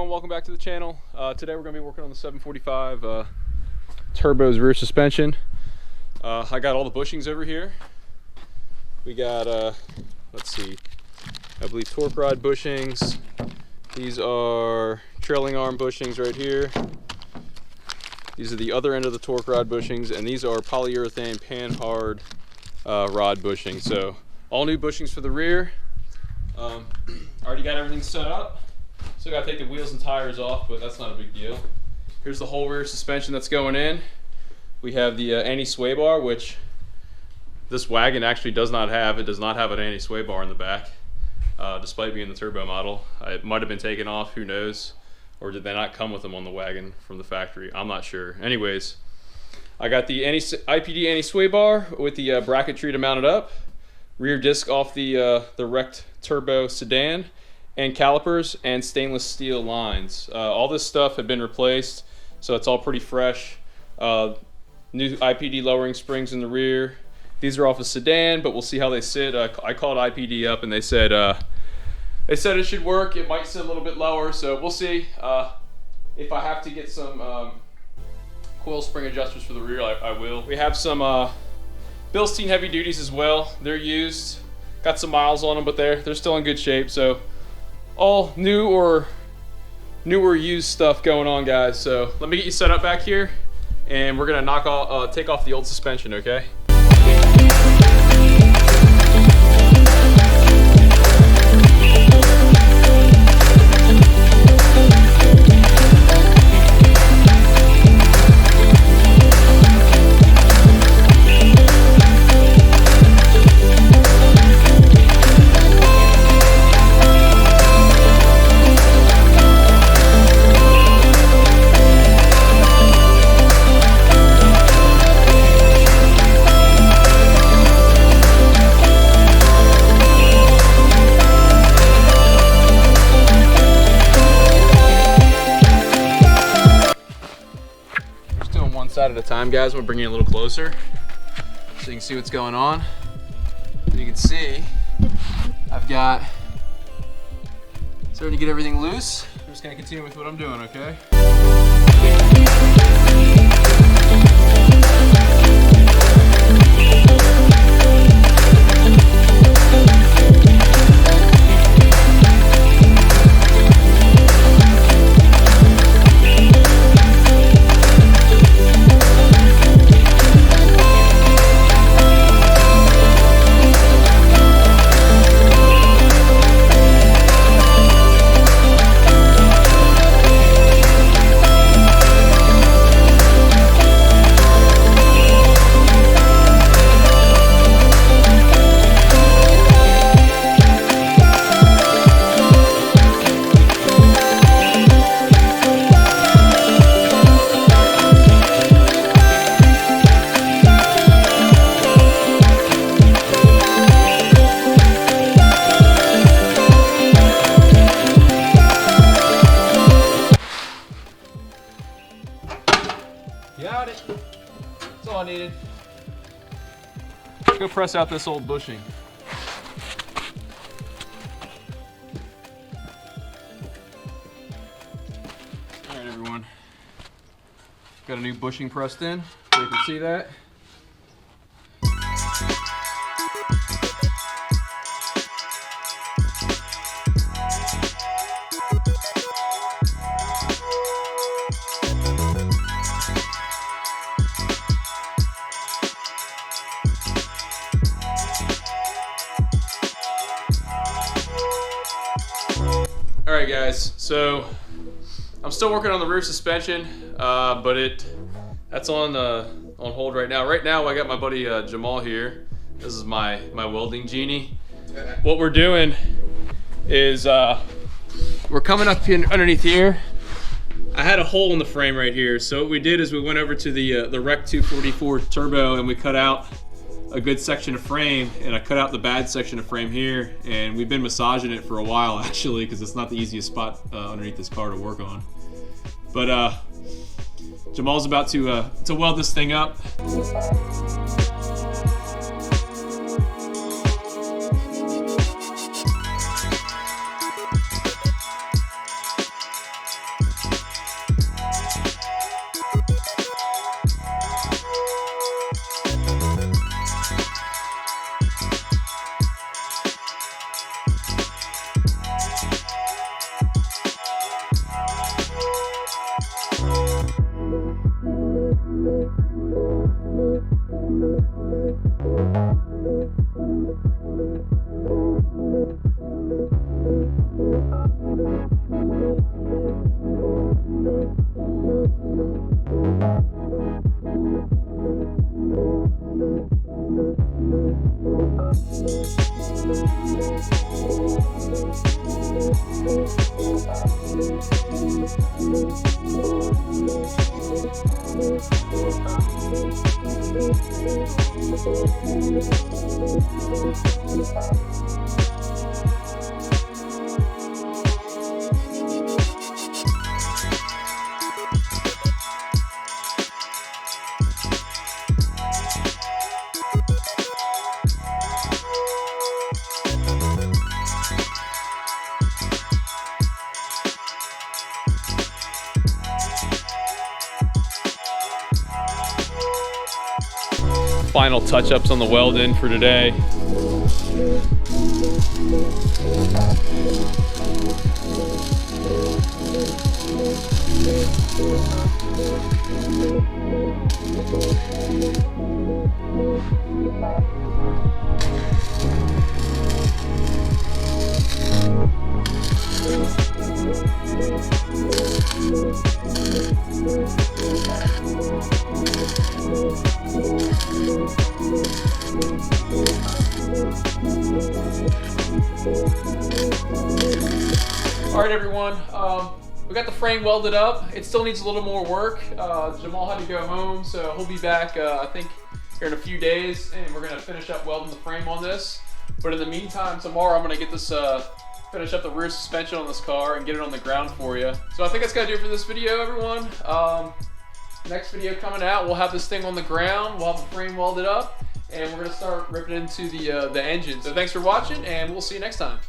everyone, welcome back to the channel. Today we're going to be working on the 745 Turbo's rear suspension. I got all the bushings over here. We got, let's see, I believe torque rod bushings. These are trailing arm bushings right here. These are the other end of the torque rod bushings, and these are polyurethane pan-hard rod bushings. So all new bushings for the rear. Already got everything set up. Still got to take the wheels and tires off, but that's not a big deal. Here's the whole rear suspension that's going in. We have the anti-sway bar, which this wagon actually does not have. It does not have an anti-sway bar in the back, despite being the turbo model. It might have been taken off, who knows? Or did they not come with them on the wagon from the factory? I'm not sure. Anyways, I got the IPD anti-sway bar with the bracketry to mount it up. Rear disc off the wrecked turbo sedan, and calipers and stainless steel lines. All this stuff had been replaced, so it's all pretty fresh. New IPD lowering springs in the rear. These are off a sedan, but we'll see how they sit. I called IPD up and they said it should work. It might sit a little bit lower, so we'll see. If I have to get some coil spring adjusters for the rear, I will. We have some Bilstein heavy duties as well. They're used. Got some miles on them, but they're still in good shape. So all new or newer used stuff going on, guys. So let me get you set up back here, and we're gonna take off the old suspension, okay? At a time, guys. I'm gonna bring you a little closer so you can see what's going on. You can see I've got starting to get everything loose. I'm just gonna continue with what I'm doing, okay? Got it. That's all I needed. Let's go press out this old bushing. All right, everyone. Got a new bushing pressed in, so you can see that. Alright guys, so I'm still working on the rear suspension, but that's on hold right now. Right now I got my buddy Jamal here. This is my welding genie. What we're doing is we're coming up in underneath here. I had a hole in the frame right here, so what we did is we went over to the Rec 244 Turbo and we cut out a good section of frame, and I cut out the bad section of frame here, and we've been massaging it for a while actually, because it's not the easiest spot underneath this car to work on. But Jamal's about to weld this thing up. Final touch-ups on the welding for today. All right, everyone, we got the frame welded up. It still needs a little more work. Jamal had to go home, so he'll be back, I think, here in a few days, and we're gonna finish up welding the frame on this. But in the meantime, tomorrow I'm gonna get this, finish up the rear suspension on this car and get it on the ground for you. So I think that's gonna do it for this video, everyone. Next video coming out, we'll have this thing on the ground, we'll have the frame welded up, and we're gonna start ripping into the engine. So thanks for watching, and we'll see you next time.